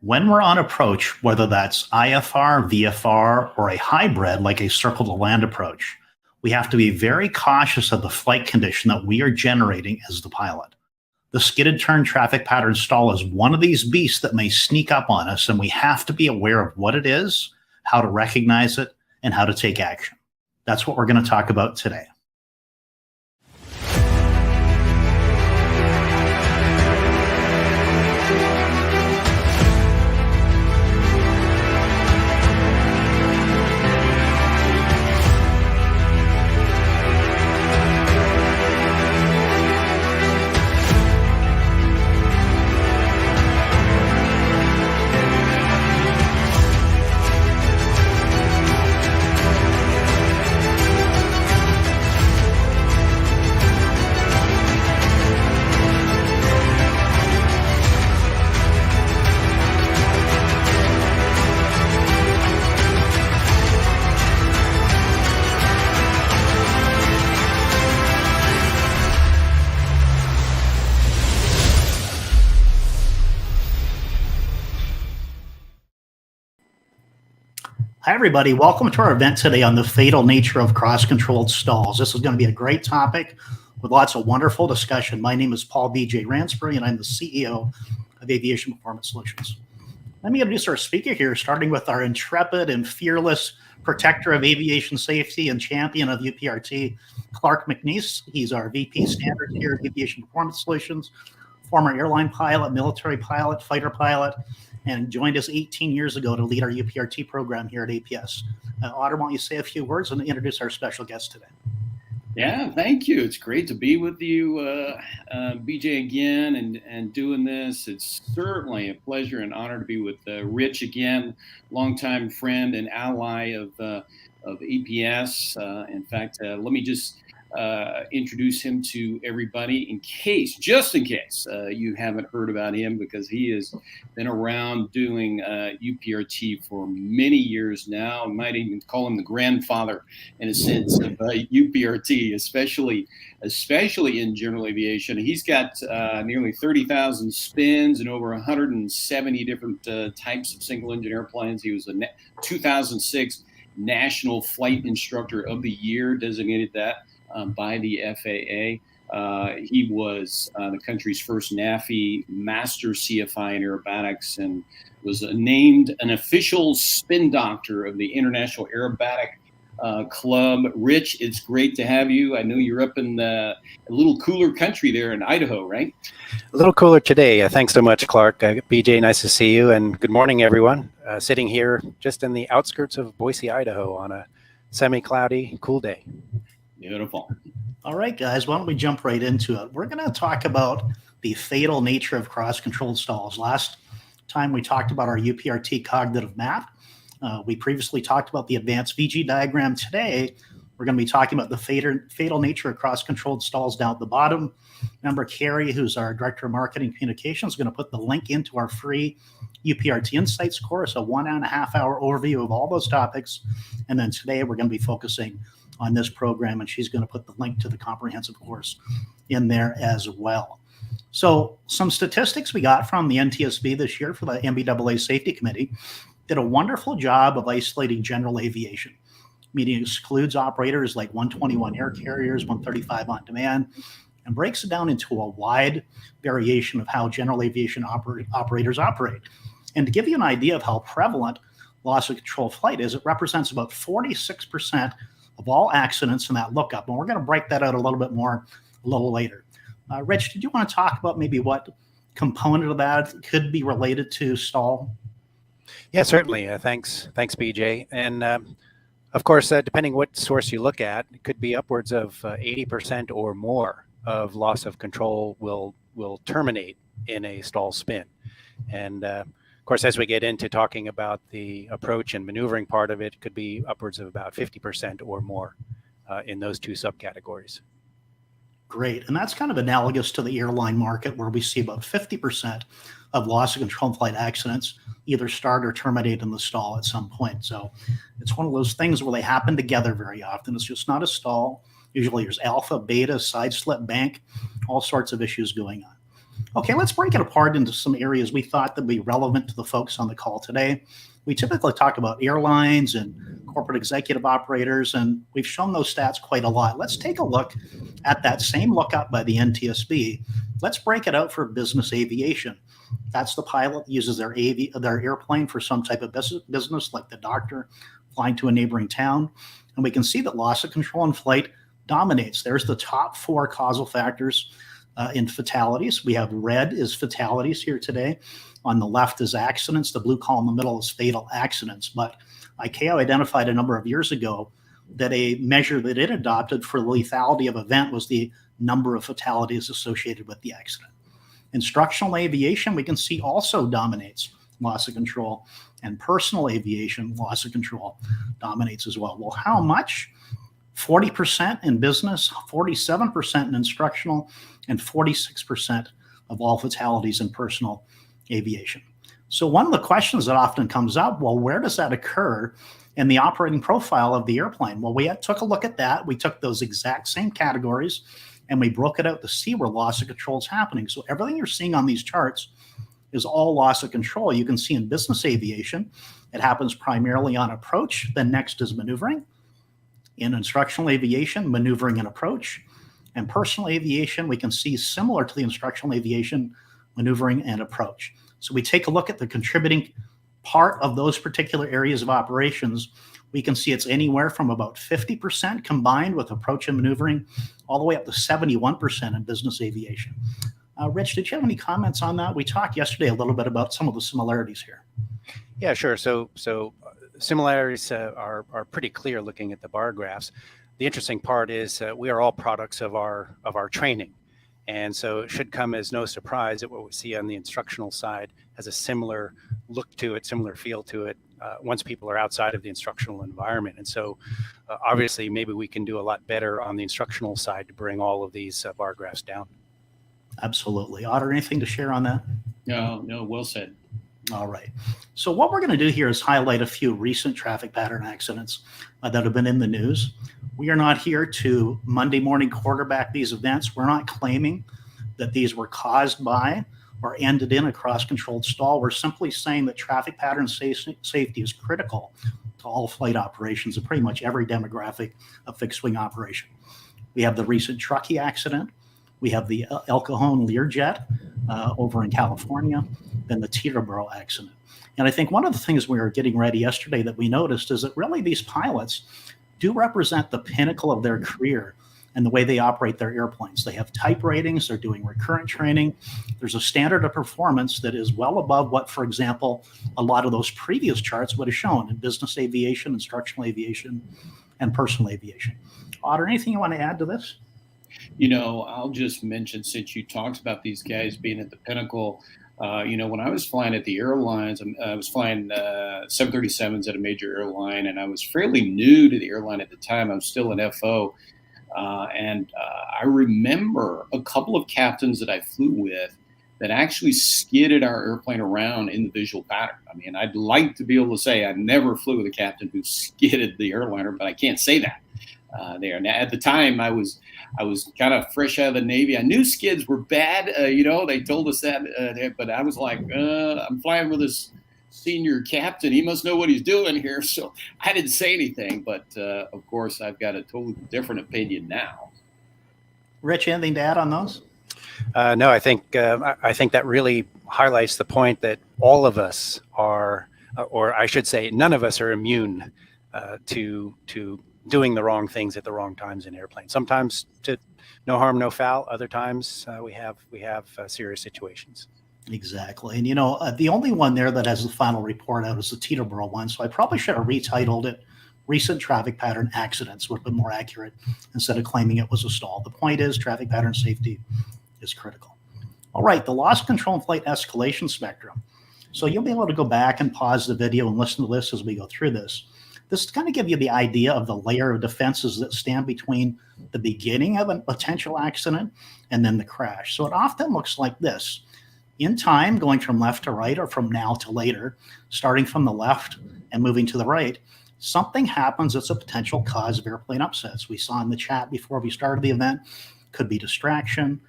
When we're on approach, whether that's IFR, VFR, or a hybrid like a circle to land approach, we have to be very cautious of the flight condition that we are generating as the pilot. The skidded turn traffic pattern stall is one of these beasts that may sneak up on us, and we have to be aware of what it is, how to recognize it, and how to take action. That's what we're going to talk about today. Hi, everybody. Welcome to our event today on the fatal nature of cross-controlled stalls. This is going to be a great topic with lots of wonderful discussion. My name is Paul B.J. Ransbury, and I'm the CEO of Aviation Performance Solutions. Let me introduce our speaker here, starting with our intrepid and fearless protector of aviation safety and champion of UPRT, Clark McNeese. He's our VP Standards here at Aviation Performance Solutions, former airline pilot, military pilot, fighter pilot, and joined us 18 years ago to lead our UPRT program here at APS. Otter, why don't you say a few words and introduce our special guest today? Yeah, thank you. It's great to be with you, BJ, again and doing this. It's certainly a pleasure and honor to be with Rich again, longtime friend and ally of APS. In fact, let me just introduce him to everybody just in case you haven't heard about him, because he has been around doing UPRT for many years now. I might even call him the grandfather in a sense of UPRT, especially in general aviation. He's got nearly 30,000 spins and over 170 different types of single engine airplanes. He was a 2006 National Flight Instructor of the Year, designated that by the FAA. He was the country's first NAFI Master CFI in aerobatics and was named an official spin doctor of the International Aerobatic Club. Rich, it's great to have you. I know you're up in a little cooler country there in Idaho, right? A little cooler today. Thanks so much, Clark. BJ, nice to see you, and good morning, everyone. Sitting here just in the outskirts of Boise, Idaho on a semi-cloudy, cool day. Beautiful. All right, guys, why don't we jump right into it? We're going to talk about the fatal nature of cross-controlled stalls. Last time we talked about our UPRT cognitive map. We previously talked about the advanced VG diagram. Today, we're going to be talking about the fatal nature of cross-controlled stalls down at the bottom. Remember, Carrie, who's our Director of Marketing Communications, is going to put the link into our free UPRT Insights course, a 1.5 hour overview of all those topics. And then today, we're going to be focusing on this program, and she's going to put the link to the comprehensive course in there as well. So some statistics we got from the NTSB this year for the MBAA Safety Committee did a wonderful job of isolating general aviation, meaning excludes operators like 121 air carriers, 135 on demand, and breaks it down into a wide variation of how general aviation operators operate. And to give you an idea of how prevalent loss of control flight is, it represents about 46% of all accidents in that lookup. And we're going to break that out a little bit more a little later. Rich, did you want to talk about maybe what component of that could be related to stall? Yeah, certainly. Thanks, BJ. And of course, depending what source you look at, it could be upwards of 80% or more of loss of control will terminate in a stall spin. And of course, as we get into talking about the approach and maneuvering part of it, it could be upwards of about 50% or more in those two subcategories. Great. And that's kind of analogous to the airline market, where we see about 50% of loss of control flight accidents either start or terminate in the stall at some point. So it's one of those things where they happen together very often. It's just not a stall. Usually there's alpha, beta, side slip, bank, all sorts of issues going on. Okay, let's break it apart into some areas we thought that would be relevant to the folks on the call today. We typically talk about airlines and corporate executive operators, and we've shown those stats quite a lot. Let's take a look at that same lookup by the NTSB. Let's break it out for business aviation. That's the pilot that uses their airplane for some type of business, like the doctor flying to a neighboring town. And we can see that loss of control in flight dominates. There's the top 4 causal factors in fatalities. We have red is fatalities here today. On the left is accidents. The blue column in the middle is fatal accidents. But ICAO identified a number of years ago that a measure that it adopted for the lethality of event was the number of fatalities associated with the accident. Instructional aviation, we can see, also dominates loss of control, and personal aviation loss of control dominates as well. Well, how much? 40% in business, 47% in instructional, and 46% of all fatalities in personal aviation. So one of the questions that often comes up, well, where does that occur in the operating profile of the airplane? Well, we took a look at that. We took those exact same categories and we broke it out to see where loss of control is happening. So everything you're seeing on these charts is all loss of control. You can see in business aviation, it happens primarily on approach. Then next is maneuvering. In instructional aviation, maneuvering and approach. And personal aviation, we can see similar to the instructional aviation, maneuvering and approach. So we take a look at the contributing part of those particular areas of operations. We can see it's anywhere from about 50% combined with approach and maneuvering, all the way up to 71% in business aviation. Rich, did you have any comments on that? We talked yesterday a little bit about some of the similarities here. Yeah, sure. So similarities are pretty clear looking at the bar graphs. The interesting part is we are all products of our training. And so it should come as no surprise that what we see on the instructional side has a similar look to it, similar feel to it once people are outside of the instructional environment. And so obviously maybe we can do a lot better on the instructional side to bring all of these bar graphs down. Absolutely. Otter, anything to share on that? No, well said. All right. So what we're going to do here is highlight a few recent traffic pattern accidents that have been in the news. We are not here to Monday morning quarterback these events. We're not claiming that these were caused by or ended in a cross-controlled stall. We're simply saying that traffic pattern safety is critical to all flight operations and pretty much every demographic of fixed-wing operation. We have the recent Truckee accident. We have the El Cajon Learjet over in California, then the Teterboro accident. And I think one of the things we were getting ready yesterday that we noticed is that really these pilots do represent the pinnacle of their career and the way they operate their airplanes. They have type ratings, they're doing recurrent training. There's a standard of performance that is well above what, for example, a lot of those previous charts would have shown in business aviation, instructional aviation, and personal aviation. Otter, anything you want to add to this? You know, I'll just mention, since you talked about these guys being at the pinnacle, when I was flying at the airlines, I was flying 737s at a major airline, and I was fairly new to the airline at the time. I'm still an FO. And I remember a couple of captains that I flew with that actually skidded our airplane around in the visual pattern. I mean, I'd like to be able to say I never flew with a captain who skidded the airliner, but I can't say that there. Now, at the time, I was kind of fresh out of the Navy. I knew skids were bad. They told us that, but I was like, I'm flying with this senior captain. He must know what he's doing here. So I didn't say anything, but of course, I've got a totally different opinion now. Rich, anything to add on those? No, I think that really highlights the point that all of us are, or I should say, none of us are immune to doing the wrong things at the wrong times in airplanes. Sometimes to no harm, no foul. Other times we have serious situations. Exactly. And, the only one there that has the final report out is the Teterboro one. So I probably should have retitled it Recent Traffic Pattern Accidents, would have been more accurate instead of claiming it was a stall. The point is traffic pattern safety is critical. All right, the loss control and flight escalation spectrum. So you'll be able to go back and pause the video and listen to this as we go through this. This is going to give you the idea of the layer of defenses that stand between the beginning of a potential accident and then the crash. So it often looks like this. In time, going from left to right or from now to later, starting from the left and moving to the right, something happens that's a potential cause of airplane upsets. We saw in the chat before we started the event, could be distraction,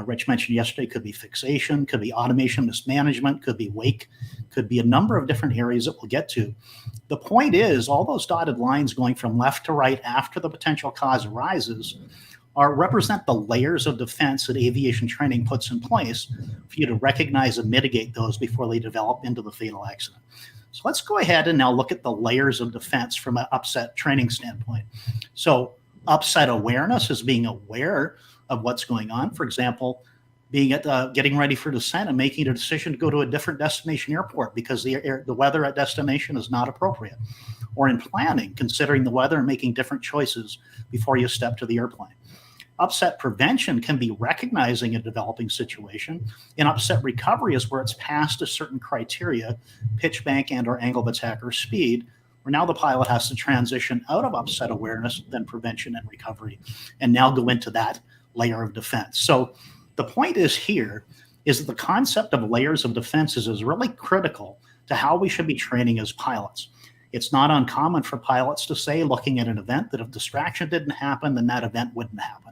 Rich mentioned yesterday, could be fixation, could be automation mismanagement, could be wake, could be a number of different areas that we'll get to. The point is, all those dotted lines going from left to right after the potential cause arises represent the layers of defense that aviation training puts in place for you to recognize and mitigate those before they develop into the fatal accident. So let's go ahead and now look at the layers of defense from an upset training standpoint. So upset awareness is being aware of what's going on. For example, being getting ready for descent and making a decision to go to a different destination airport because the weather at destination is not appropriate. Or in planning, considering the weather and making different choices before you step to the airplane. Upset prevention can be recognizing a developing situation, and upset recovery is where it's past a certain criteria, pitch, bank, and or angle of attack or speed, where now the pilot has to transition out of upset awareness, then prevention and recovery, and now go into that layer of defense. So the point is here is that the concept of layers of defenses is really critical to how we should be training as pilots. It's not uncommon for pilots to say, looking at an event, that if distraction didn't happen, then that event wouldn't happen.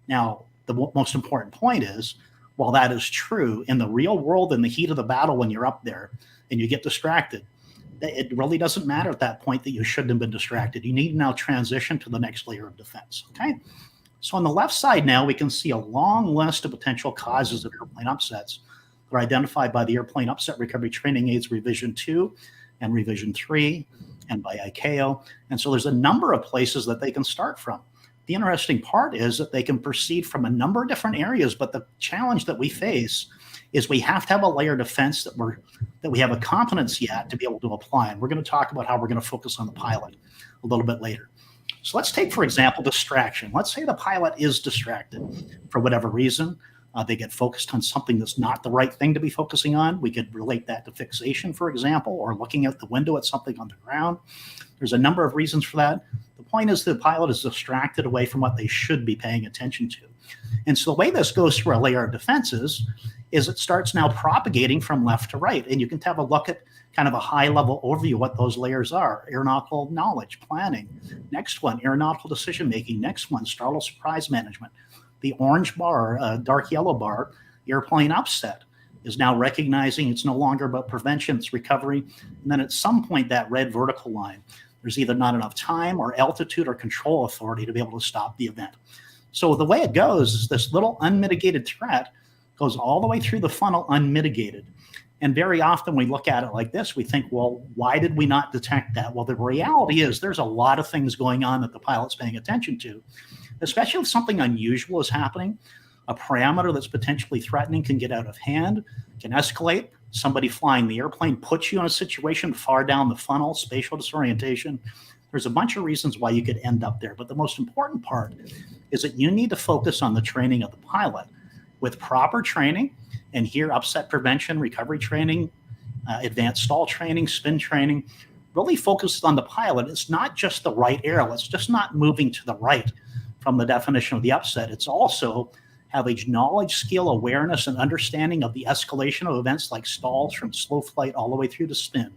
Now, the most important point is, while that is true, in the real world, in the heat of the battle, when you're up there and you get distracted, it really doesn't matter at that point that you shouldn't have been distracted. You need to now transition to the next layer of defense, okay? So on the left side now, we can see a long list of potential causes of airplane upsets that are identified by the Airplane Upset Recovery Training Aids Revision 2 and Revision 3 and by ICAO. And so there's a number of places that they can start from. The interesting part is that they can proceed from a number of different areas, but the challenge that we face is we have to have a layer of defense that we have a competency at to be able to apply. And we're going to talk about how we're going to focus on the pilot a little bit later. So let's take, for example, distraction. Let's say the pilot is distracted for whatever reason. They get focused on something that's not the right thing to be focusing on. We could relate that to fixation, for example, or looking out the window at something on the ground. There's a number of reasons for that. The point is the pilot is distracted away from what they should be paying attention to. And so the way this goes through a layer of defenses is it starts now propagating from left to right. And you can have a look at kind of a high-level overview of what those layers are. Aeronautical knowledge, planning. Next one, aeronautical decision-making. Next one, startle surprise management. The orange bar, dark yellow bar, airplane upset, is now recognizing it's no longer about prevention, it's recovery. And then at some point, that red vertical line, there's either not enough time or altitude or control authority to be able to stop the event. So the way it goes is this little unmitigated threat goes all the way through the funnel unmitigated. And very often we look at it like this, we think, well, why did we not detect that? Well, the reality is there's a lot of things going on that the pilot's paying attention to, especially if something unusual is happening. A parameter that's potentially threatening can get out of hand, can escalate. Somebody flying the airplane puts you in a situation far down the funnel, spatial disorientation. There's a bunch of reasons why you could end up there. But the most important part is that you need to focus on the training of the pilot with proper training. And here, upset prevention, recovery training, advanced stall training, spin training, really focuses on the pilot. It's not just the right arrow. It's just not moving to the right from the definition of the upset. It's also having knowledge, skill, awareness, and understanding of the escalation of events like stalls from slow flight all the way through to spin,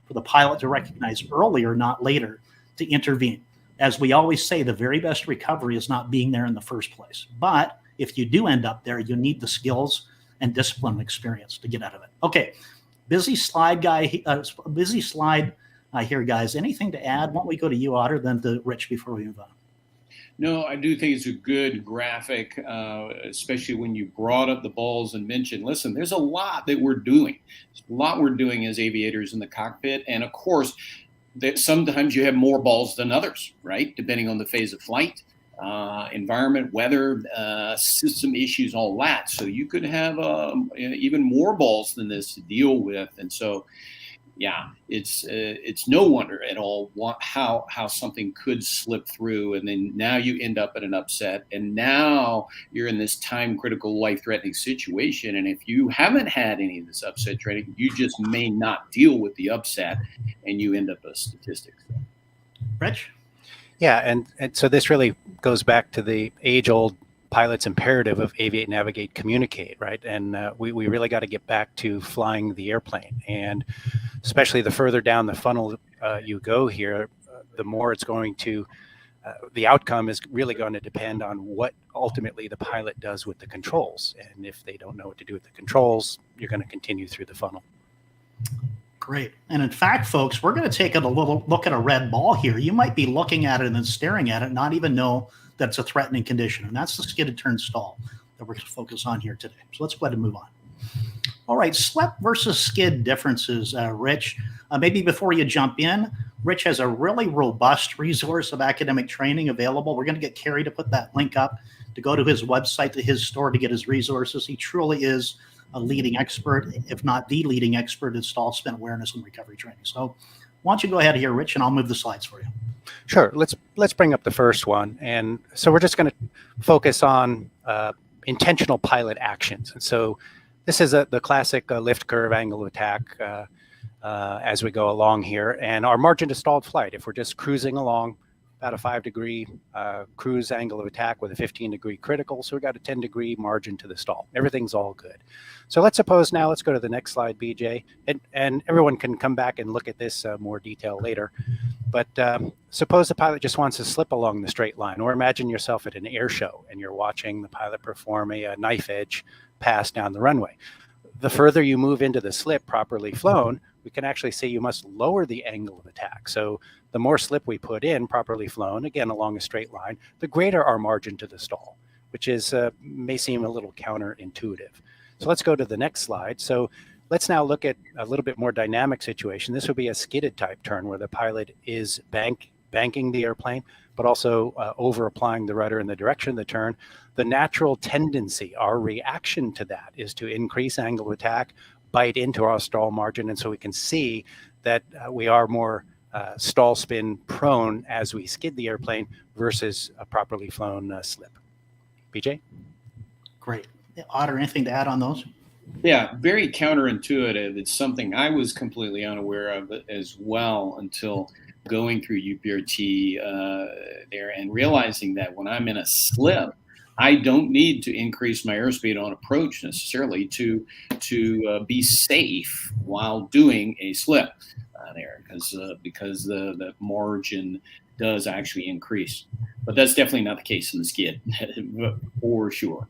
for the pilot to recognize earlier, not later, to intervene. As we always say, the very best recovery is not being there in the first place. But if you do end up there, you need the skills and discipline and experience to get out of it. Okay, busy slide here, guys. Anything to add? Why don't we go to you, Otter, then to Rich before we move on? No, I do think it's a good graphic, especially when you brought up the balls and mentioned, listen, there's a lot that we're doing. There's a lot we're doing as aviators in the cockpit. And of course, that sometimes you have more balls than others, right? Depending on the phase of flight, environment, weather, system issues, all that. So you could have even more balls than this to deal with. And so, yeah, it's no wonder at all how something could slip through, and then now you end up at an upset, and now you're in this time-critical, life-threatening situation. And if you haven't had any of this upset training, you just may not deal with the upset, and you end up a statistic. Rich? Yeah, and so this really goes back to the age-old pilot's imperative of aviate, navigate, communicate, right? And we really got to get back to flying the airplane. And especially the further down the funnel you go here, the more it's going to the outcome is really going to depend on what ultimately the pilot does with the controls. And if they don't know what to do with the controls, you're going to continue through the funnel. Great. And in fact, folks, we're going to take a little look at a red ball here. You might be looking at it and then staring at it, not even know that it's a threatening condition. And that's the skidded turn stall that we're going to focus on here today. So let's go ahead and move on. All right, slip versus skid differences, Rich. Maybe before you jump in, Rich has a really robust resource of academic training available. We're going to get Carrie to put that link up to go to his website, to his store to get his resources. He truly is a leading expert, if not the leading expert in stall spin awareness and recovery training. So why don't you go ahead here, Rich, and I'll move the slides for you. Sure. Let's bring up the first one. And so we're just going to focus on intentional pilot actions. And so this is the classic lift curve angle of attack as we go along here. And our margin to stalled flight, if we're just cruising along, about a 5-degree cruise angle of attack with a 15-degree critical. So we got a 10-degree margin to the stall. Everything's all good. So let's suppose now, let's go to the next slide, BJ. And everyone can come back and look at this more detail later. But suppose the pilot just wants to slip along the straight line, or imagine yourself at an air show and you're watching the pilot perform a knife edge pass down the runway. The further you move into the slip properly flown, we can actually say you must lower the angle of attack. So the more slip we put in properly flown, again, along a straight line, the greater our margin to the stall, which is may seem a little counterintuitive. So let's go to the next slide. So let's now look at a little bit more dynamic situation. This would be a skidded type turn where the pilot is banking the airplane, but also over applying the rudder in the direction of the turn. The natural tendency, our reaction to that, is to increase angle of attack, bite into our stall margin, and so we can see that we are more stall spin prone as we skid the airplane versus a properly flown slip. BJ? Great. Otter, anything to add on those? Yeah, very counterintuitive. It's something I was completely unaware of as well until going through UPRT there and realizing that when I'm in a slip, I don't need to increase my airspeed on approach necessarily to be safe while doing a slip there, because the margin does actually increase. But that's definitely not the case in the skid, for sure.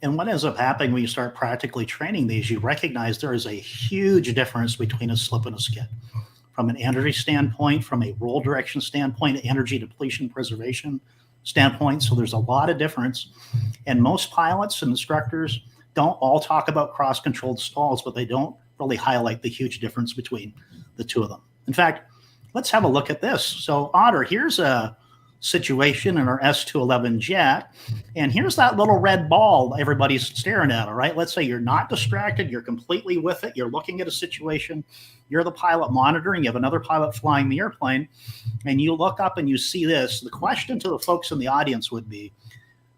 And what ends up happening when you start practically training these, you recognize there is a huge difference between a slip and a skid. From an energy standpoint, from a roll direction standpoint, energy depletion preservation standpoint. So there's a lot of difference. And most pilots and instructors don't all talk about cross-controlled stalls, but they don't really highlight the huge difference between the two of them. In fact, let's have a look at this. So Otter, here's a situation in our S211 jet, and here's that little red ball everybody's staring at. All right, let's say you're not distracted, you're completely with it, you're looking at a situation, you're the pilot monitoring, you have another pilot flying the airplane, and you look up and you see this. The question to the folks in the audience would be,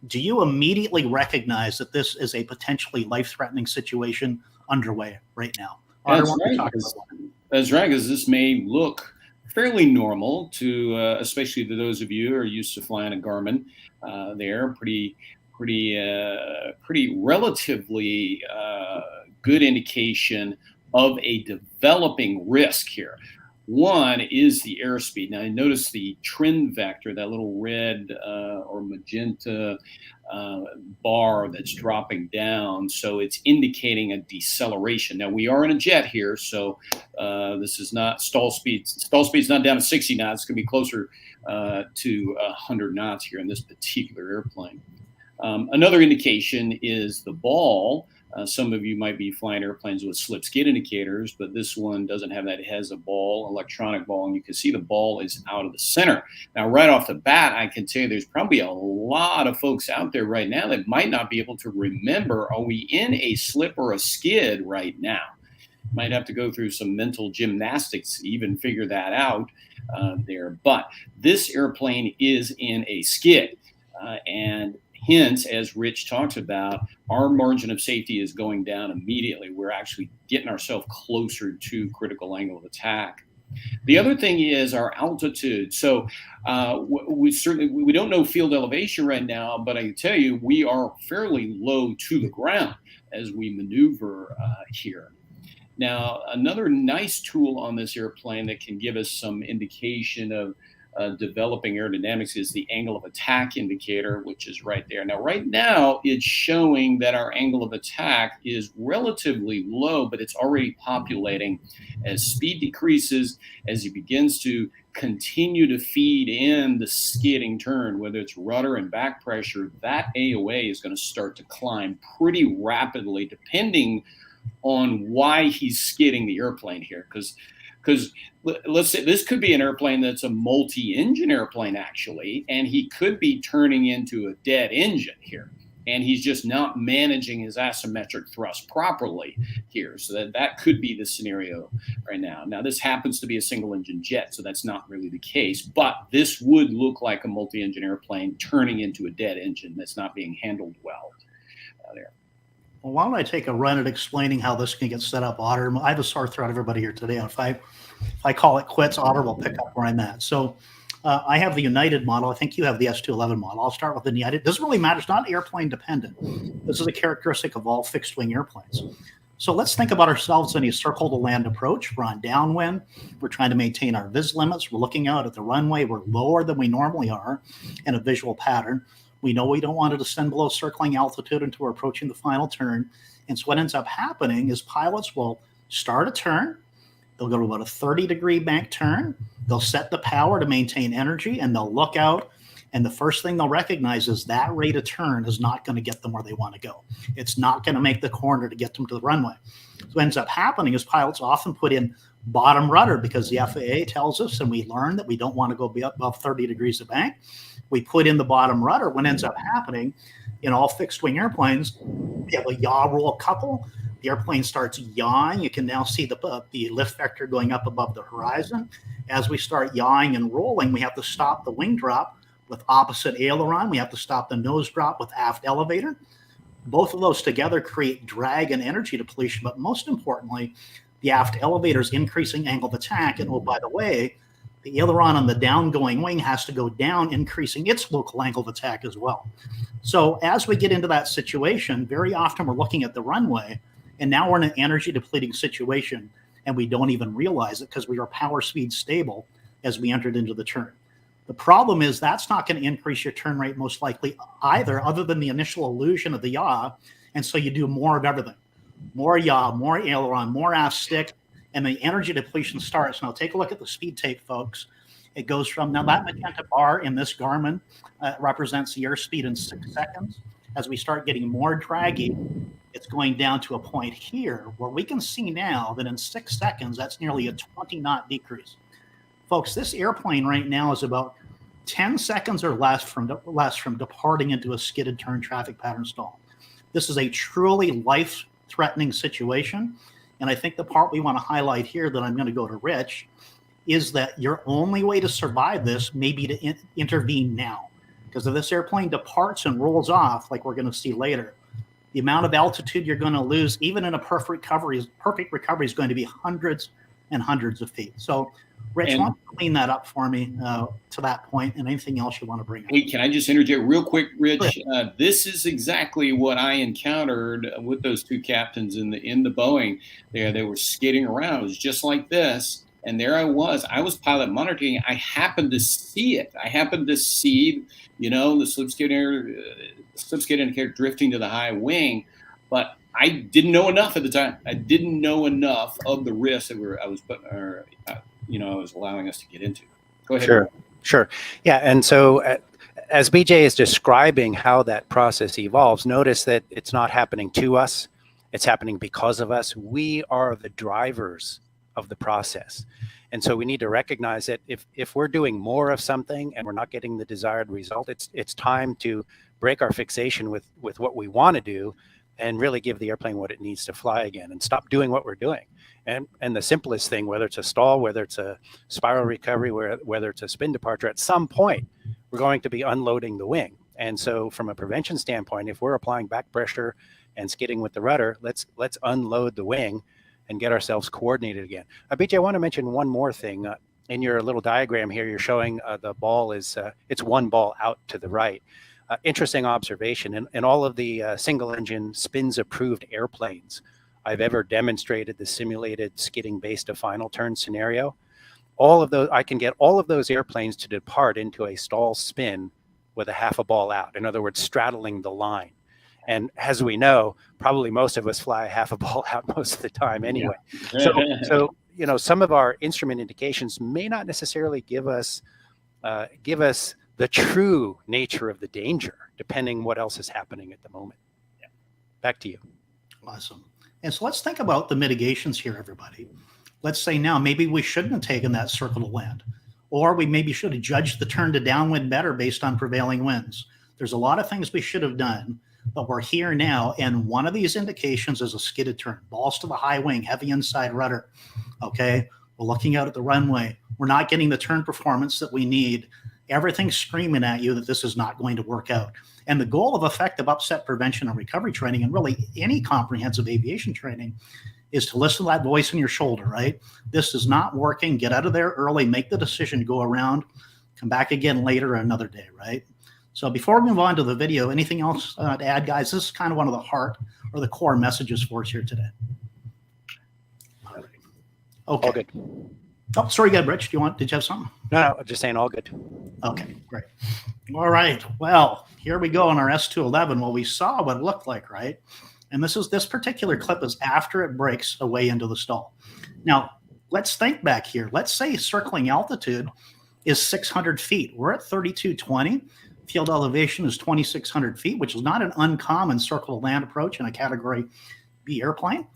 do you immediately recognize that this is a potentially life-threatening situation underway right now? That's right, because this may look fairly normal to, especially to those of you who are used to flying a Garmin. They're pretty relatively good indication of a developing risk here. One is the airspeed. Now, notice the trend vector, that little red or magenta bar that's dropping down. So it's indicating a deceleration. Now, we are in a jet here, so this is not stall speed. Stall speed's not down to 60 knots. It's going to be closer to 100 knots here in this particular airplane. Another indication is the ball. Some of you might be flying airplanes with slip skid indicators, but this one doesn't have that. It has a ball, electronic ball, and you can see the ball is out of the center. Now, right off the bat, I can tell you there's probably a lot of folks out there right now that might not be able to remember, are we in a slip or a skid right now? Might have to go through some mental gymnastics to even figure that out there. But this airplane is in a skid, and hence, as Rich talks about, our margin of safety is going down immediately. We're actually getting ourselves closer to critical angle of attack. The other thing is our altitude. So we don't know field elevation right now, but I can tell you we are fairly low to the ground as we maneuver here. Now, another nice tool on this airplane that can give us some indication of developing aerodynamics is the angle of attack indicator, which is right there. Now, right now, it's showing that our angle of attack is relatively low, but it's already populating. As speed decreases, as it begins to continue to feed in the skidding turn, whether it's rudder and back pressure, that AOA is going to start to climb pretty rapidly, depending on why he's skidding the airplane here. Because let's say this could be an airplane that's a multi-engine airplane, actually, and he could be turning into a dead engine here. And he's just not managing his asymmetric thrust properly here. So that could be the scenario right now. Now, this happens to be a single engine jet, so that's not really the case. But this would look like a multi-engine airplane turning into a dead engine that's not being handled well there. Well, why don't I take a run at explaining how this can get set up? Otter, I have a sore throat, everybody here today. If I call it quits, Otter will pick up where I'm at. So I have the United model. I think you have the S211 model. I'll start with the United. It doesn't really matter. It's not airplane dependent. This is a characteristic of all fixed wing airplanes. So let's think about ourselves in a circle to land approach. We're on downwind. We're trying to maintain our vis limits. We're looking out at the runway. We're lower than we normally are in a visual pattern. We know we don't want to descend below circling altitude until we're approaching the final turn. And so what ends up happening is pilots will start a turn. They'll go to about a 30-degree bank turn. They'll set the power to maintain energy, and they'll look out. And the first thing they'll recognize is that rate of turn is not going to get them where they want to go. It's not going to make the corner to get them to the runway. So what ends up happening is pilots often put in bottom rudder because the FAA tells us, and we learn that we don't want to go above 30 degrees of bank. We put in the bottom rudder. What ends up happening in all fixed wing airplanes, you have a yaw roll couple. The airplane starts yawing. You can now see the lift vector going up above the horizon. As we start yawing and rolling, we have to stop the wing drop with opposite aileron. We have to stop the nose drop with aft elevator. Both of those together create drag and energy depletion, but most importantly, the aft elevator is increasing angle of attack. And oh, by the way, the aileron on the downgoing wing has to go down, increasing its local angle of attack as well. So as we get into that situation, very often we're looking at the runway, and now we're in an energy depleting situation, and we don't even realize it because we are power speed stable as we entered into the turn. The problem is that's not going to increase your turn rate most likely either, other than the initial illusion of the yaw. And so you do more of everything. More yaw, more aileron, more aft stick, and the energy depletion starts. Now take a look at the speed tape, folks. It goes from, now that magenta bar in this Garmin represents the airspeed in 6 seconds. As we start getting more draggy, it's going down to a point here where we can see now that in 6 seconds, that's nearly a 20-knot decrease. Folks, this airplane right now is about 10 seconds or less from departing into a skidded turn traffic pattern stall. This is a truly life-threatening situation. And I think the part we want to highlight here that I'm going to go to Rich is that your only way to survive this may be to intervene now. Because if this airplane departs and rolls off, like we're going to see later, the amount of altitude you're going to lose, even in a perfect recovery is going to be hundreds and hundreds of feet. So, Rich, why don't you clean that up for me to that point, and anything else you want to bring up? Hey, can I just interject real quick, Rich? This is exactly what I encountered with those two captains in the Boeing. They were skidding around. It was just like this. And there I was pilot monitoring. I happened to see it. I happened to see, the slipskid indicator drifting to the high wing, but I didn't know enough at the time. I didn't know enough of the risk that I was allowing us to get into. Go ahead. Sure. Yeah, and so as BJ is describing how that process evolves, notice that it's not happening to us. It's happening because of us. We are the drivers of the process. And so we need to recognize that if we're doing more of something and we're not getting the desired result, it's time to break our fixation with what we want to do and really give the airplane what it needs to fly again and stop doing what we're doing. And the simplest thing, whether it's a stall, whether it's a spiral recovery, whether it's a spin departure, at some point, we're going to be unloading the wing. And so from a prevention standpoint, if we're applying back pressure and skidding with the rudder, let's unload the wing and get ourselves coordinated again. BJ, I want to mention one more thing. In your little diagram here, you're showing the ball is, it's one ball out to the right. Interesting observation. In all of the single engine spins approved airplanes I've ever demonstrated the simulated skidding based to final turn scenario, I can get all of those airplanes to depart into a stall spin with a half a ball out. In other words, straddling the line. And as we know, probably most of us fly a half a ball out most of the time anyway. Yeah. So some of our instrument indications may not necessarily give us the true nature of the danger, depending what else is happening at the moment. Yeah. Back to you. Awesome. And so let's think about the mitigations here, everybody. Let's say now maybe we shouldn't have taken that circle to land, or we maybe should have judged the turn to downwind better based on prevailing winds. There's a lot of things we should have done, but we're here now, and one of these indications is a skidded turn. Balls to the high wing, heavy inside rudder. Okay, we're looking out at the runway. We're not getting the turn performance that we need. Everything's screaming at you that this is not going to work out. And the goal of effective upset prevention and recovery training, and really any comprehensive aviation training, is to listen to that voice in your shoulder, right? This is not working. Get out of there early, make the decision, go around, come back again later or another day, right? So before we move on to the video, anything else to add, guys? This is kind of one of the heart or the core messages for us here today. All right. Okay. All good. Oh, sorry, good, Rich. Did you have something? No, just saying all good. Okay, great. All right. Well, here we go on our S211. Well, we saw what it looked like, right? And this particular clip is after it breaks away into the stall. Now, let's think back here. Let's say circling altitude is 600 feet. We're at 3220. Field elevation is 2,600 feet, which is not an uncommon circle to land approach in a Category B airplane.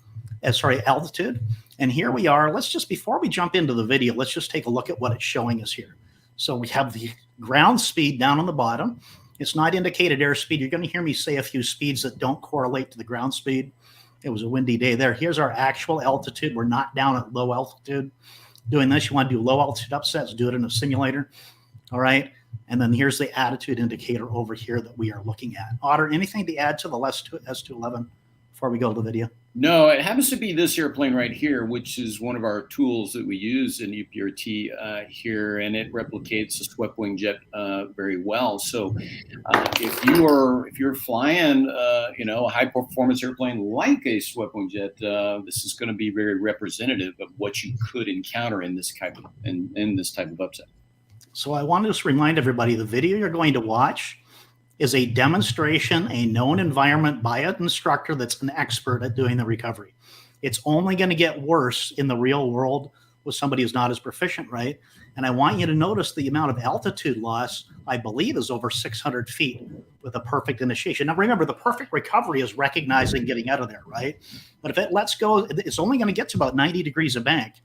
Altitude. And here we are. Before we jump into the video, let's just take a look at what it's showing us here. So we have the ground speed down on the bottom. It's not indicated airspeed. You're going to hear me say a few speeds that don't correlate to the ground speed. It was a windy day there. Here's our actual altitude. We're not down at low altitude doing this. You want to do low altitude upsets, do it in a simulator. All right. And then here's the attitude indicator over here that we are looking at. Otter, anything to add to the S211 before we go to the video? No, it happens to be this airplane right here, which is one of our tools that we use in UPRT here, and it replicates a swept wing jet very well. So if you're flying, a high performance airplane like a swept wing jet, this is going to be very representative of what you could encounter in this type of upset. So I want to just remind everybody, the video you're going to watch is a demonstration, a known environment by an instructor that's an expert at doing the recovery. It's only going to get worse in the real world with somebody who's not as proficient, right? And I want you to notice the amount of altitude loss, I believe, is over 600 feet with a perfect initiation. Now, remember, the perfect recovery is recognizing getting out of there, right? But if it lets go, it's only going to get to about 90 degrees of bank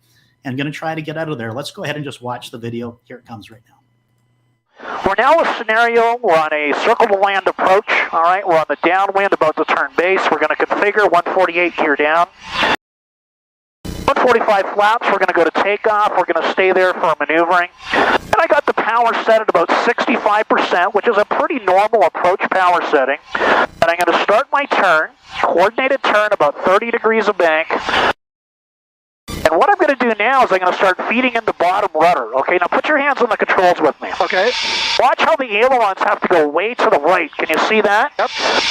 and going to try to get out of there. Let's go ahead and just watch the video. Here it comes right now. We're now in a scenario, we're on a circle to land approach, all right, we're on the downwind about to turn base, we're going to configure 148 gear down. 145 flaps, we're going to go to takeoff, we're going to stay there for maneuvering. And I got the power set at about 65%, which is a pretty normal approach power setting. And I'm going to start my turn, coordinated turn about 30 degrees of bank. And what I'm going to do now is I'm going to start feeding into bottom rudder. Okay, now put your hands on the controls with me. Okay. Watch how the ailerons have to go way to the right. Can you see that? Yep.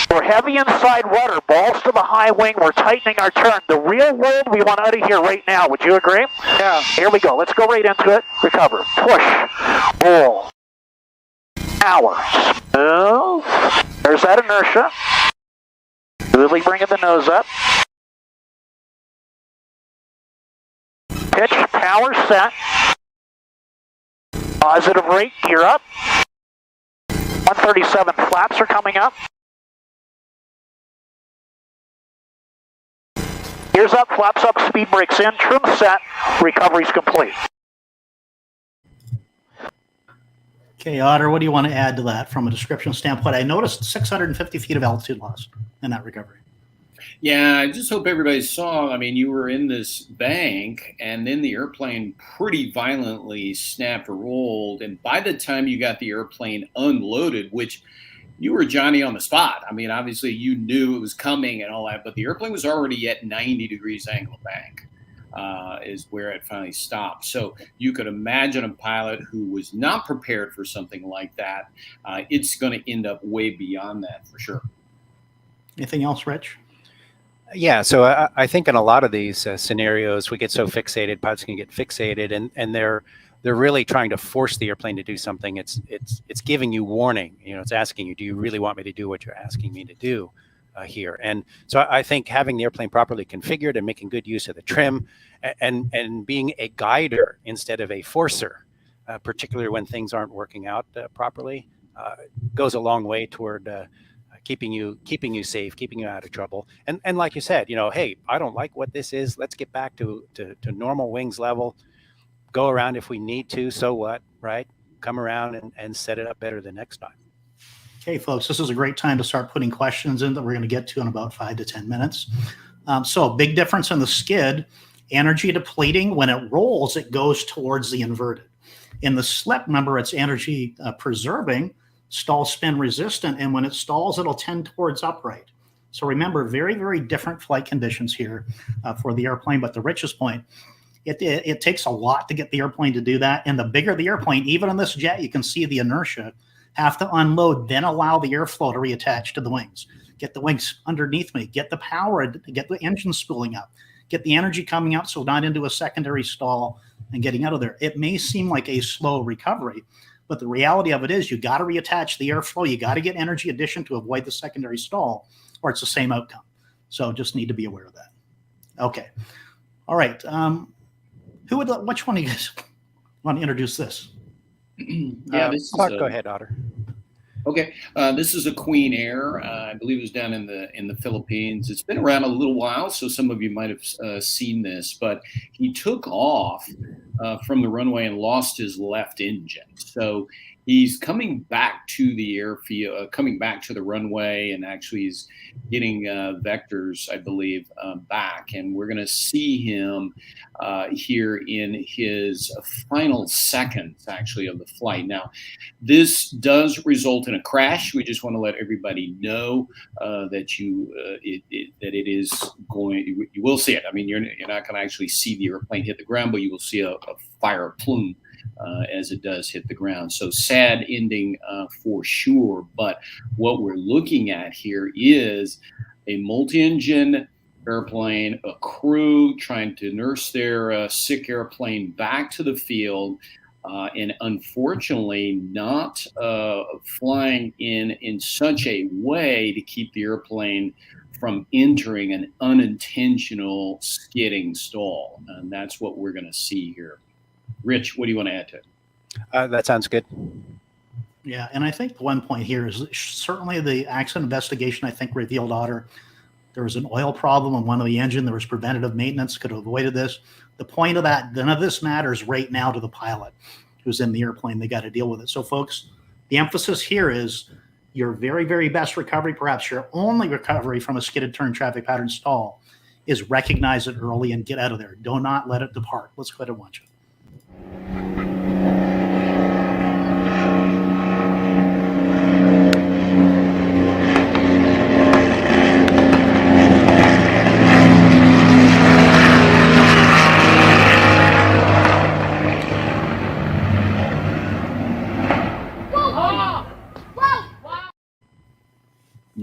We're heavy inside rudder, balls to the high wing. We're tightening our turn. The real world we want out of here right now. Would you agree? Yeah. Here we go. Let's go right into it. Recover. Push. Roll. Power. Smooth. There's that inertia. Smoothly bringing the nose up. Pitch, power set, positive rate, gear up, 137 flaps are coming up, gears up, flaps up, speed brakes in, trim set, recovery's complete. Okay, Otter, what do you want to add to that from a description standpoint? I noticed 650 feet of altitude loss in that recovery. Yeah, I just hope everybody saw, you were in this bank and then the airplane pretty violently snapped or rolled. And by the time you got the airplane unloaded, which you were Johnny on the spot. Obviously you knew it was coming and all that, but the airplane was already at 90 degrees angle of bank is where it finally stopped. So you could imagine a pilot who was not prepared for something like that. It's going to end up way beyond that for sure. Anything else, Rich? Yeah, so I think in a lot of these scenarios, we get so fixated, pilots can get fixated, and they're really trying to force the airplane to do something. It's giving you warning. You know, it's asking you, do you really want me to do what you're asking me to do here? And so I think having the airplane properly configured and making good use of the trim, and being a guider instead of a forcer, particularly when things aren't working out properly, goes a long way toward keeping you safe, keeping you out of trouble. And like you said, you know, hey, I don't like what this is. Let's get back to normal wings level. Go around if we need to. So what, right? Come around and set it up better the next time. Okay, folks, this is a great time to start putting questions in that we're going to get to in about 5 to 10 minutes. So big difference in the skid. Energy depleting. When it rolls, it goes towards the inverted. In the slip, remember, it's energy preserving, stall spin resistant, and when it stalls, it'll tend towards upright. So remember, very, very different flight conditions here for the airplane. But the richest point, it takes a lot to get the airplane to do that. And the bigger the airplane, even on this jet, you can see the inertia, have to unload, then allow the airflow to reattach to the wings. Get the wings underneath me, get the power, get the engine spooling up, get the energy coming up so not into a secondary stall and getting out of there. It may seem like a slow recovery, but the reality of it is you got to reattach the airflow. You got to get energy addition to avoid the secondary stall, or it's the same outcome. So just need to be aware of that. Okay. All right. Which one of you guys want to introduce this? Yeah, this Clark, go ahead, Otter. Okay, this is a Queen Air. I believe it was down in the Philippines. It's been around a little while, so some of you might have seen this. But he took off from the runway and lost his left engine. So he's coming back to the airfield, coming back to the runway, and actually he's getting vectors, I believe, back. And we're going to see him here in his final seconds, actually, of the flight. Now, this does result in a crash. We just want to let everybody know that it is going. You will see it. I mean, you're not going to actually see the airplane hit the ground, but you will see a fire plume as it does hit the ground. So sad ending for sure. But what we're looking at here is a multi-engine airplane, a crew trying to nurse their sick airplane back to the field. And unfortunately not flying in such a way to keep the airplane from entering an unintentional skidding stall. And that's what we're going to see here. Rich, what do you want to add to it? That sounds good. Yeah, and I think the one point here is certainly the accident investigation, I think, revealed, Otter, there was an oil problem on one of the engine. There was preventative maintenance, could have avoided this. The point of that, none of this matters right now to the pilot who's in the airplane. They got to deal with it. So, folks, the emphasis here is your very, very best recovery, perhaps your only recovery from a skidded turn traffic pattern stall, is recognize it early and get out of there. Do not let it depart. Let's go ahead and watch it.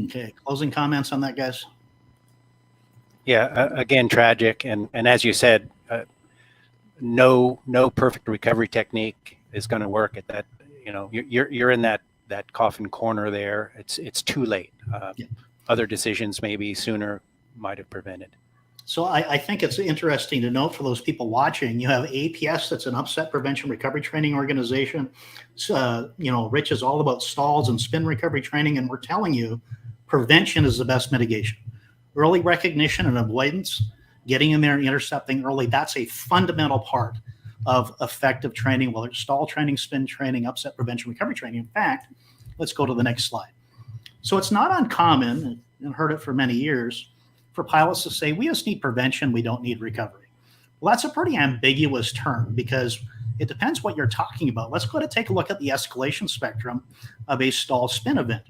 Okay, closing comments on that, guys? Yeah, again, tragic. And as you said, no perfect recovery technique is going to work at that. You know, you're in that coffin corner there. It's too late. Yeah. Other decisions maybe sooner might have prevented. So I think it's interesting to note for those people watching, you have APS, that's an upset prevention recovery training organization. So, you know, Rich is all about stalls and spin recovery training, and we're telling you prevention is the best mitigation. Early recognition and avoidance, getting in there and intercepting early, that's a fundamental part of effective training, whether it's stall training, spin training, upset prevention, recovery training. In fact, let's go to the next slide. So it's not uncommon, and heard it for many years, for pilots to say, we just need prevention, we don't need recovery. Well, that's a pretty ambiguous term because it depends what you're talking about. Let's go ahead and take a look at the escalation spectrum of a stall spin event.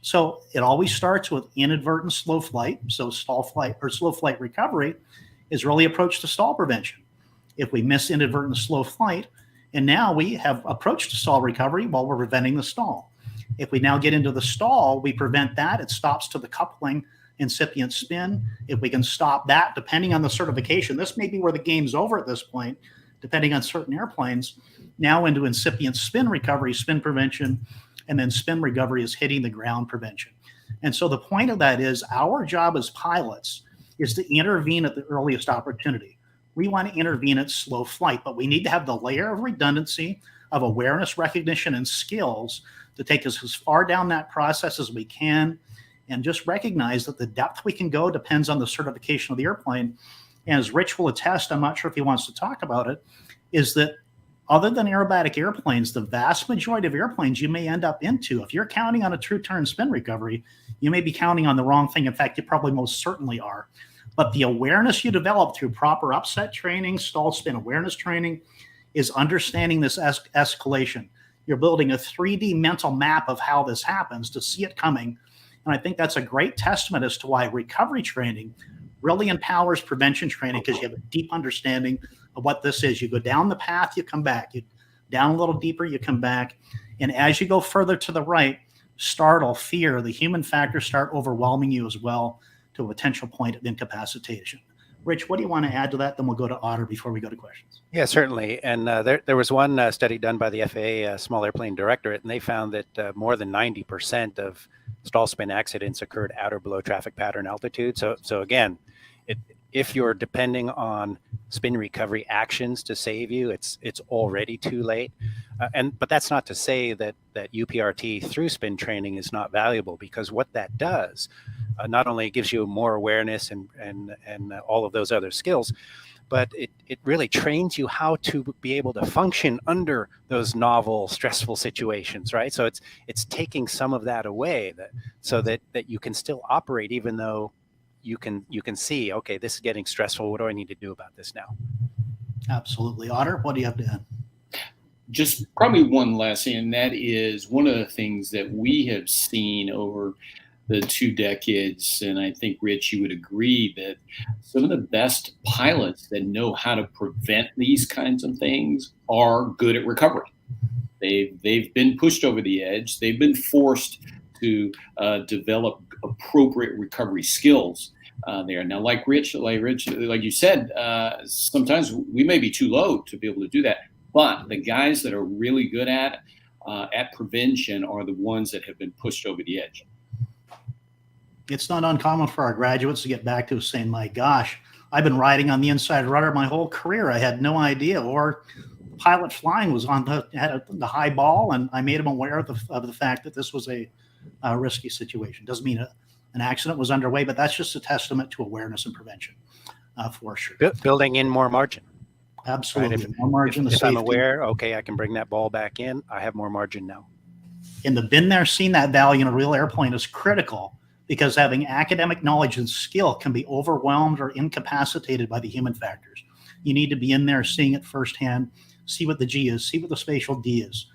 So it always starts with inadvertent slow flight. So stall flight or slow flight recovery is really approach to stall prevention. If we miss inadvertent slow flight, and now we have approached to stall recovery while we're preventing the stall. If we now get into the stall, we prevent that, it stops to the coupling, incipient spin. If we can stop that, depending on the certification, this may be where the game's over at this point, depending on certain airplanes, now into incipient spin recovery, spin prevention, and then spin recovery is hitting the ground prevention. And so the point of that is our job as pilots is to intervene at the earliest opportunity. We want to intervene at slow flight, but we need to have the layer of redundancy of awareness, recognition, and skills to take us as far down that process as we can, and just recognize that the depth we can go depends on the certification of the airplane. And as Rich will attest, I'm not sure if he wants to talk about it, is that other than aerobatic airplanes, the vast majority of airplanes you may end up into, if you're counting on a true turn spin recovery, you may be counting on the wrong thing. In fact, you probably most certainly are. But the awareness you develop through proper upset training, stall spin awareness training, is understanding this escalation. You're building a 3D mental map of how this happens to see it coming. And I think that's a great testament as to why recovery training really empowers prevention training, because you have a deep understanding of what this is. You go down the path, you come back. You down a little deeper, you come back. And as you go further to the right, startle, fear, the human factors start overwhelming you as well to a potential point of incapacitation. Rich, what do you want to add to that? Then we'll go to Otter before we go to questions. Yeah, certainly. And there was one study done by the FAA Small Airplane Directorate, and they found that more than 90% of stall spin accidents occurred at or below traffic pattern altitude. So again, if you're depending on spin recovery actions to save you, it's already too late. But that's not to say that UPRT through spin training is not valuable, because what that does not only gives you more awareness and all of those other skills, but it really trains you how to be able to function under those novel, stressful situations, right? So it's taking some of that away, so that you can still operate even though you can see, okay, this is getting stressful. What do I need to do about this now? Absolutely. Otter, what do you have to add? Just probably one last thing, and that is one of the things that we have seen over the 2 decades, and I think, Rich, you would agree that some of the best pilots that know how to prevent these kinds of things are good at recovery. They've been pushed over the edge. They've been forced to develop appropriate recovery skills there. Now, like Rich, like you said, sometimes we may be too low to be able to do that. But the guys that are really good at prevention are the ones that have been pushed over the edge. It's not uncommon for our graduates to get back to us saying, my gosh, I've been riding on the inside rudder my whole career. I had no idea. Or pilot flying was had the high ball, and I made them aware of the fact that this was a risky situation. Doesn't mean an accident was underway, but that's just a testament to awareness and prevention for sure. Building in more margin. Absolutely. Right? More margin. If I'm aware, okay, I can bring that ball back in. I have more margin now. And the been there, seen that value in a real airplane is critical, because having academic knowledge and skill can be overwhelmed or incapacitated by the human factors. You need to be in there seeing it firsthand, see what the G is, see what the spatial D is,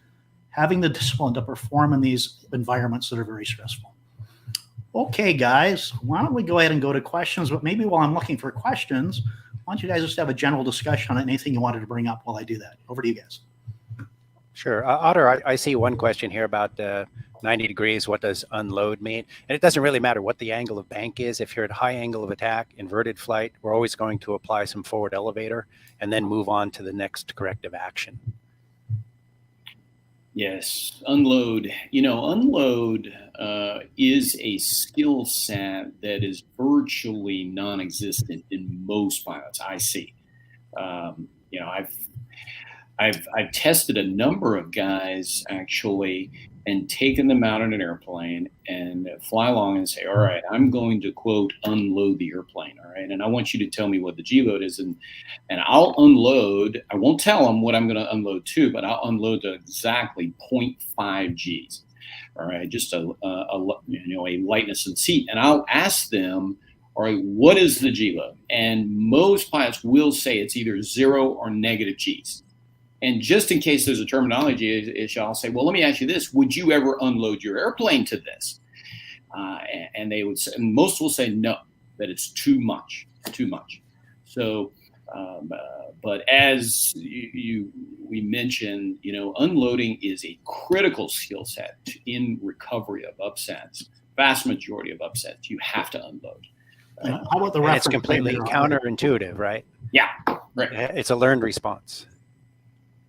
having the discipline to perform in these environments that are very stressful. Okay, guys, why don't we go ahead and go to questions? But maybe while I'm looking for questions, why don't you guys just have a general discussion on anything you wanted to bring up while I do that? Over to you guys. Sure. Otter, I see one question here about 90 degrees. What does unload mean? And it doesn't really matter what the angle of bank is. If you're at high angle of attack, inverted flight, we're always going to apply some forward elevator and then move on to the next corrective action. Yes, unload. Unload is a skill set that is virtually non-existent in most pilots I see. I've tested a number of guys actually and taken them out on an airplane and fly along and say, all right, I'm going to, quote, unload the airplane. All right. And I want you to tell me what the G load is. And I'll unload. I won't tell them what I'm going to unload to, but I'll unload to exactly 0.5 Gs. All right. Just a lightness in seat. And I'll ask them, all right, what is the G load? And most pilots will say it's either 0 or negative Gs. And just in case there's a terminology issue, I'll say, well, let me ask you this. Would you ever unload your airplane to this? And they would say, and most will say no, that it's too much. So, but as we mentioned, unloading is a critical skill set in recovery of upsets. In vast majority of upsets, you have to unload. How about the And reference? it's completely counterintuitive, right? Yeah, right. It's a learned response.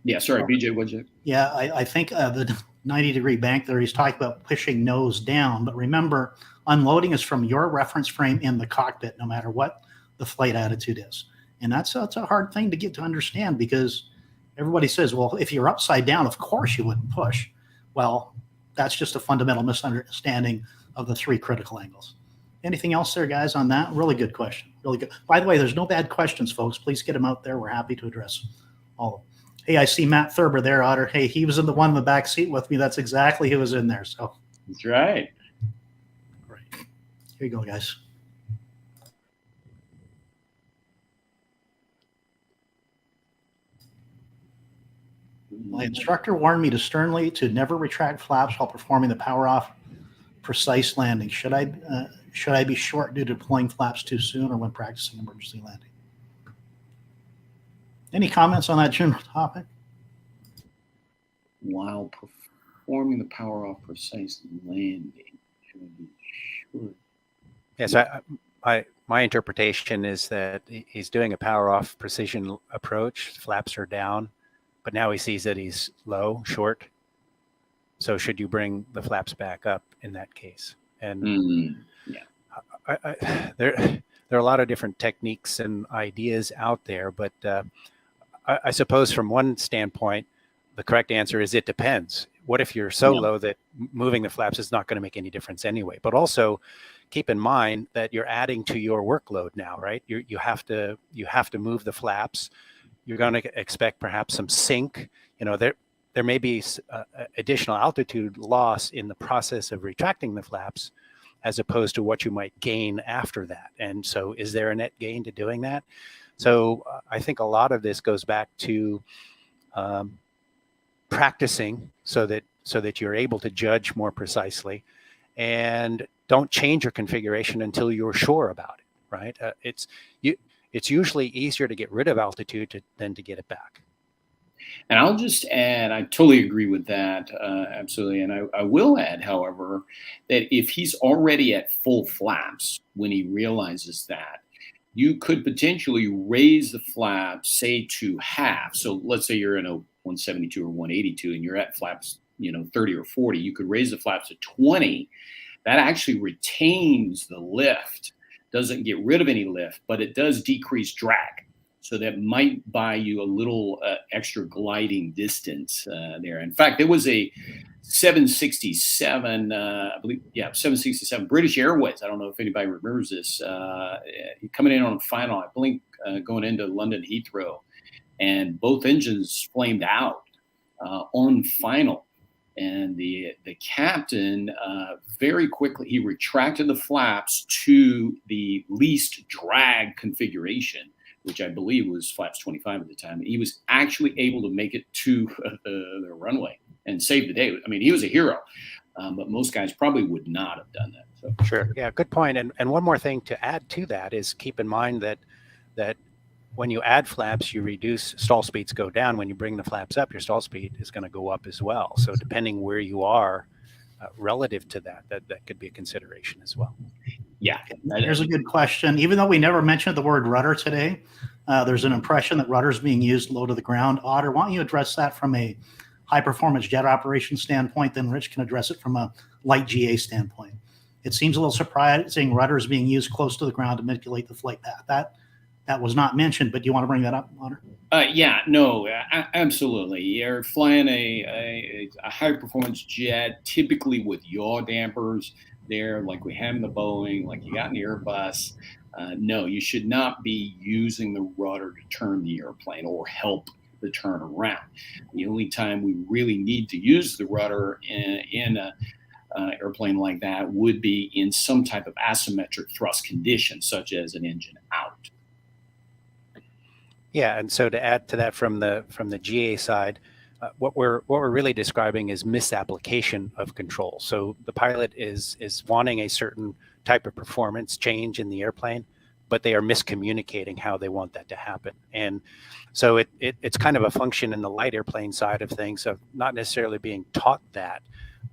Yeah, sorry, BJ, what'd you? Yeah, I think the 90-degree bank there, he's talking about pushing nose down. But remember, unloading is from your reference frame in the cockpit, no matter what the flight attitude is. And that's a hard thing to get to understand, because everybody says, well, if you're upside down, of course you wouldn't push. Well, that's just a fundamental misunderstanding of the three critical angles. Anything else there, guys, on that? Really good question. Really good. By the way, there's no bad questions, folks. Please get them out there. We're happy to address all of them. Hey, I see Matt Thurber there, Otter. Hey, he was in the one in the back seat with me. That's exactly who was in there. So That's right. Great. Here you go, guys. My instructor warned me to sternly to never retract flaps while performing the power off precise landing. Should I be short due to deploying flaps too soon or when practicing emergency landing? Any comments on that general topic? While performing the power off precise landing, should I be short? Yes, my interpretation is that he's doing a power off precision approach. Flaps are down, but now he sees that he's low, short. So should you bring the flaps back up in that case? And there are a lot of different techniques and ideas out there, but I suppose from one standpoint, the correct answer is it depends. What if you're so low that moving the flaps is not going to make any difference anyway? But also keep in mind that you're adding to your workload now, right? You have to move the flaps. You're going to expect perhaps some sink. There may be additional altitude loss in the process of retracting the flaps, as opposed to what you might gain after that. And so is there a net gain to doing that? So I think a lot of this goes back to practicing so that you're able to judge more precisely, and don't change your configuration until you're sure about it, right? It's usually easier to get rid of altitude than to get it back. And I'll just add, I totally agree with that, absolutely. And I will add, however, that if he's already at full flaps when he realizes that, you could potentially raise the flaps, say, to half. So let's say you're in a 172 or 182 and you're at flaps, 30 or 40. You could raise the flaps to 20. That actually retains the lift, doesn't get rid of any lift, but it does decrease drag. So that might buy you a little extra gliding distance there. In fact, there was a 767, I believe, 767 British Airways. I don't know if anybody remembers this. Coming in on a final, I believe, going into London Heathrow, and both engines flamed out on final. And the captain very quickly, he retracted the flaps to the least drag configuration, which I believe was flaps 25 at the time. He was actually able to make it to the runway and save the day. I mean, he was a hero, but most guys probably would not have done that. So. Sure. Yeah, good point. And one more thing to add to that is keep in mind that when you add flaps, you reduce stall speeds go down. When you bring the flaps up, your stall speed is going to go up as well. So depending where you are relative to that could be a consideration as well. Yeah. Here's a good question. Even though we never mentioned the word rudder today, there's an impression that rudder is being used low to the ground. Otter, why don't you address that from a high-performance jet operation standpoint, then Rich can address it from a light GA standpoint. It seems a little surprising rudder is being used close to the ground to manipulate the flight path. That was not mentioned, but do you want to bring that up, Otter? Absolutely. You're flying a high-performance jet, typically with yaw dampers there, like we have in the Boeing, like you got in the Airbus. No, you should not be using the rudder to turn the airplane or help the turn around. The only time we really need to use the rudder in a airplane like that would be in some type of asymmetric thrust condition, such as an engine out. Yeah, and so to add to that from the GA side, what we're really describing is misapplication of control. So the pilot is wanting a certain type of performance change in the airplane, but they are miscommunicating how they want that to happen. And so it's kind of a function in the light airplane side of things of not necessarily being taught that,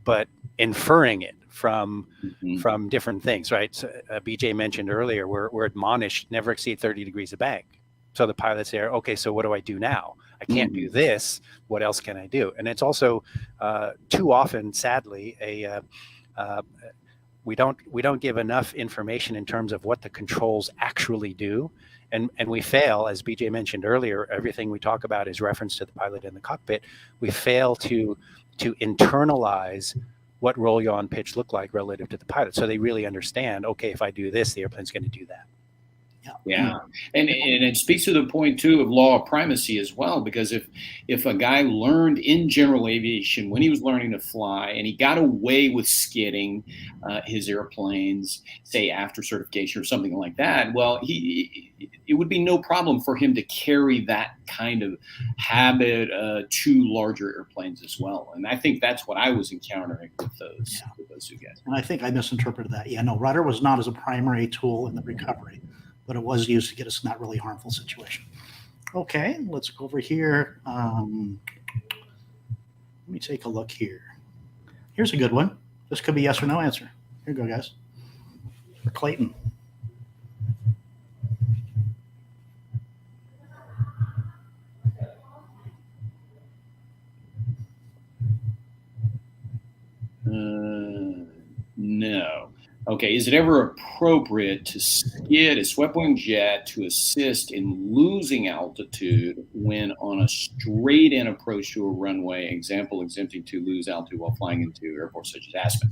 but inferring it from Mhm. different things, right? So, BJ mentioned earlier, we're admonished never exceed 30 degrees of bank. So the pilot's there. Okay, so what do I do now? I can't do Mhm. this. What else can I do? And it's also too often, sadly, we don't give enough information in terms of what the controls actually do, and we fail, as BJ mentioned earlier. Everything we talk about is reference to the pilot in the cockpit. We fail to internalize what roll yaw and pitch look like relative to the pilot, so they really understand. Okay, if I do this, the airplane's going to do that. Yeah, and it speaks to the point too of law of primacy as well, because if a guy learned in general aviation when he was learning to fly and he got away with skidding his airplanes, say after certification or something like that, well, it would be no problem for him to carry that kind of habit to larger airplanes as well. And I think that's what I was encountering with those two guys. And I think I misinterpreted that. Yeah, no, rudder was not as a primary tool in the recovery, but it was used to get us in that really harmful situation. Okay, let's go over here. Let me take a look here. Here's a good one. This could be yes or no answer. Here you go, guys. For Clayton. No. Okay, is it ever appropriate to skid a swept-wing jet to assist in losing altitude when on a straight-in approach to a runway, example, attempting to lose altitude while flying into airports such as Aspen?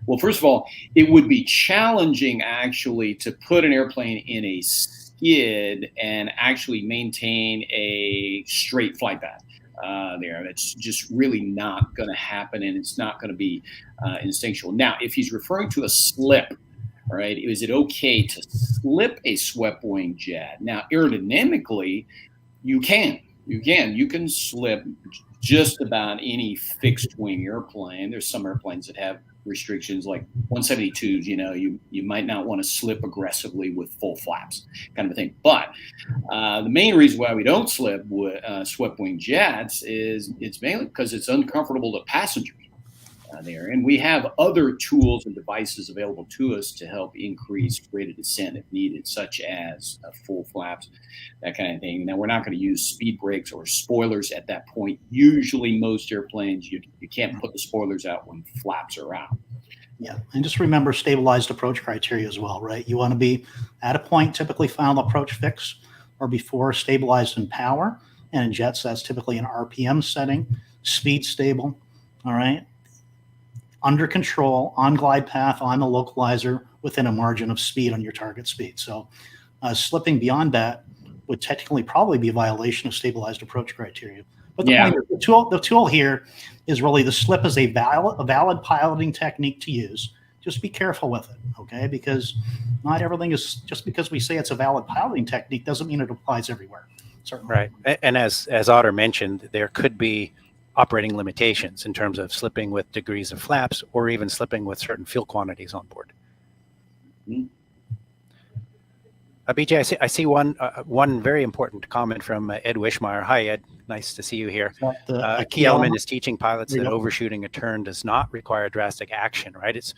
Well, first of all, it would be challenging actually to put an airplane in a skid and actually maintain a straight flight path. There. That's just really not going to happen, and it's not going to be instinctual. Now, if he's referring to a slip, all right, is it okay to slip a swept wing jet? Now, aerodynamically, you can slip just about any fixed wing airplane. There's some airplanes that have restrictions like 172s, you might not want to slip aggressively with full flaps kind of a thing. But the main reason why we don't slip with swept wing jets is it's mainly because it's uncomfortable to passengers there. And we have other tools and devices available to us to help increase rate of descent if needed, such as full flaps, that kind of thing. Now, we're not going to use speed brakes or spoilers at that point. Usually, most airplanes, you can't put the spoilers out when flaps are out. Yeah, and just remember stabilized approach criteria as well, right? You want to be at a point, typically final approach fix, or before stabilized in power. And in jets, that's typically an RPM setting, speed stable, all right? Under control, on glide path, on the localizer, within a margin of speed on your target speed. So slipping beyond that would technically probably be a violation of stabilized approach criteria. But the point is, the tool here is really the slip is a valid piloting technique to use. Just be careful with it, okay? Because not everything is, just because we say it's a valid piloting technique doesn't mean it applies everywhere. Certainly. Right. And as Otter mentioned, there could be operating limitations in terms of slipping with degrees of flaps or even slipping with certain fuel quantities on board. Mm-hmm. BJ, I see one very important comment from Ed Wishmeyer. Hi, Ed. Nice to see you here. A key element is teaching pilots that overshooting a turn does not require drastic action, right? It's,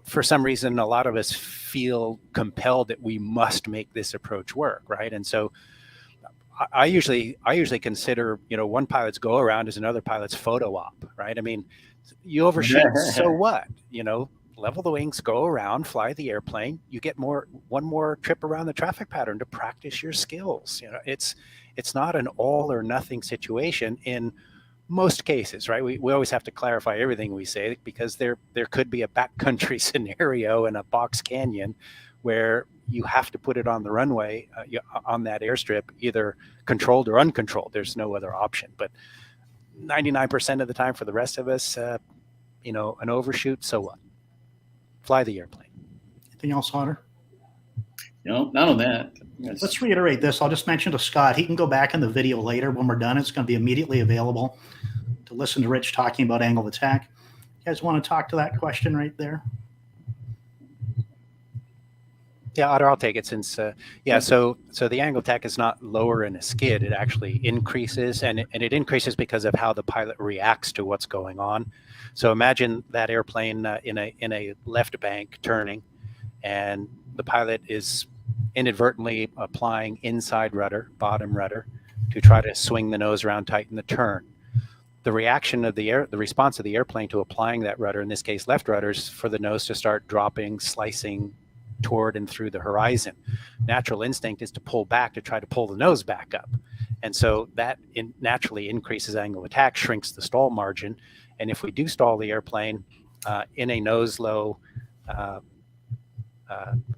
for some reason, a lot of us feel compelled that we must make this approach work, right? And so I usually consider, one pilot's go around as another pilot's photo op, right? I mean, you overshoot, so what? Level the wings, go around, fly the airplane. You get one more trip around the traffic pattern to practice your skills. It's not an all or nothing situation in most cases, right? We always have to clarify everything we say, because there could be a backcountry scenario in a box canyon where you have to put it on the runway, on that airstrip, either controlled or uncontrolled. There's no other option. But 99% of the time for the rest of us, an overshoot, so what? Fly the airplane. Anything else, Hunter? No, not on that. Let's reiterate this. I'll just mention to Scott, he can go back in the video later when we're done. It's going to be immediately available to listen to Rich talking about angle of attack. You guys want to talk to that question right there? Yeah, Otter, I'll take it since, so the angle of attack is not lower in a skid. It actually increases, and it increases because of how the pilot reacts to what's going on. So imagine that airplane in a left bank turning, and the pilot is inadvertently applying inside rudder, bottom rudder, to try to swing the nose around, tighten the turn. The reaction of the response of the airplane to applying that rudder, in this case left rudder, is for the nose to start dropping, slicing toward and through the horizon. Natural instinct is to pull back, to try to pull the nose back up. And so that naturally increases angle of attack, shrinks the stall margin. And if we do stall the airplane in a nose low,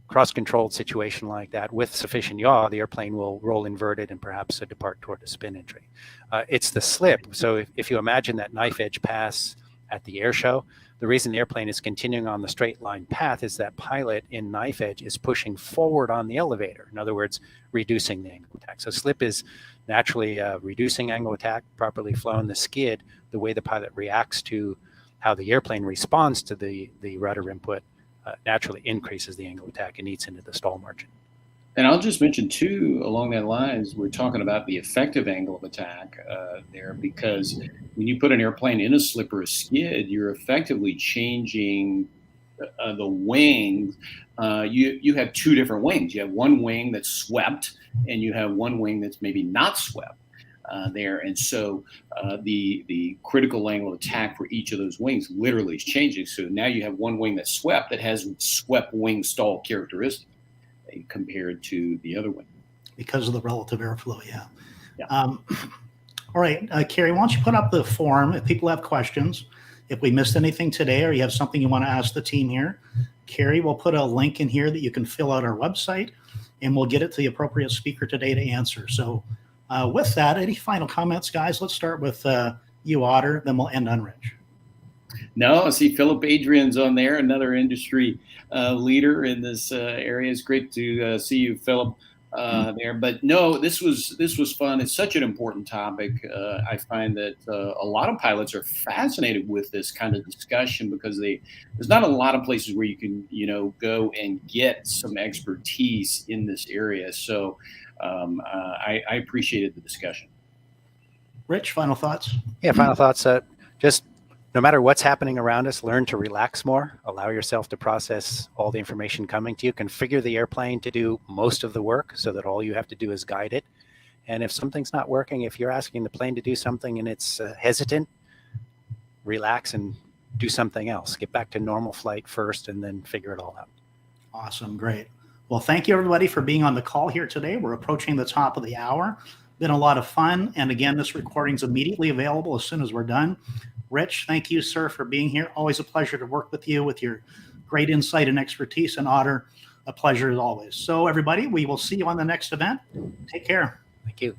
cross-controlled situation like that with sufficient yaw, the airplane will roll inverted and perhaps depart toward a spin entry. It's the slip. So if you imagine that knife edge pass at the air show, the reason the airplane is continuing on the straight line path is that pilot in knife edge is pushing forward on the elevator. In other words, reducing the angle of attack. So slip is naturally reducing angle of attack, properly flown. The skid, the way the pilot reacts to how the airplane responds to the rudder input, naturally increases the angle of attack and eats into the stall margin. And I'll just mention too, along that lines, we're talking about the effective angle of attack there, because when you put an airplane in a slip or a skid, you're effectively changing the wings. You have two different wings. You have one wing that's swept, and you have one wing that's maybe not swept there. And so the critical angle of attack for each of those wings literally is changing. So now you have one wing that's swept that has swept wing stall characteristics compared to the other wing. Because of the relative airflow, yeah. Yeah. All right, Carrie, why don't you put up the form if people have questions. If we missed anything today or you have something you want to ask the team here, Carrie will put a link in here that you can fill out our website, and we'll get it to the appropriate speaker today to answer. So with that, any final comments, guys? Let's start with you, Otter, then we'll end on Rich. No, I see Philip Adrian's on there, another industry leader in this area. It's great to see you, Philip, there. But no, this was fun. It's such an important topic. I find that a lot of pilots are fascinated with this kind of discussion because there's not a lot of places where you can go and get some expertise in this area. So I appreciated the discussion. Rich, final thoughts? Yeah, final thoughts. Just no matter what's happening around us, learn to relax more, allow yourself to process all the information coming to you, configure the airplane to do most of the work so that all you have to do is guide it. And if something's not working, if you're asking the plane to do something and it's hesitant, relax and do something else. Get back to normal flight first and then figure it all out. Awesome, great. Well, thank you everybody for being on the call here today. We're approaching the top of the hour. Been a lot of fun. And again, this recording's immediately available as soon as we're done. Rich, thank you, sir, for being here. Always a pleasure to work with you with your great insight and expertise. And Otter, a pleasure as always. So everybody, we will see you on the next event. Take care. Thank you.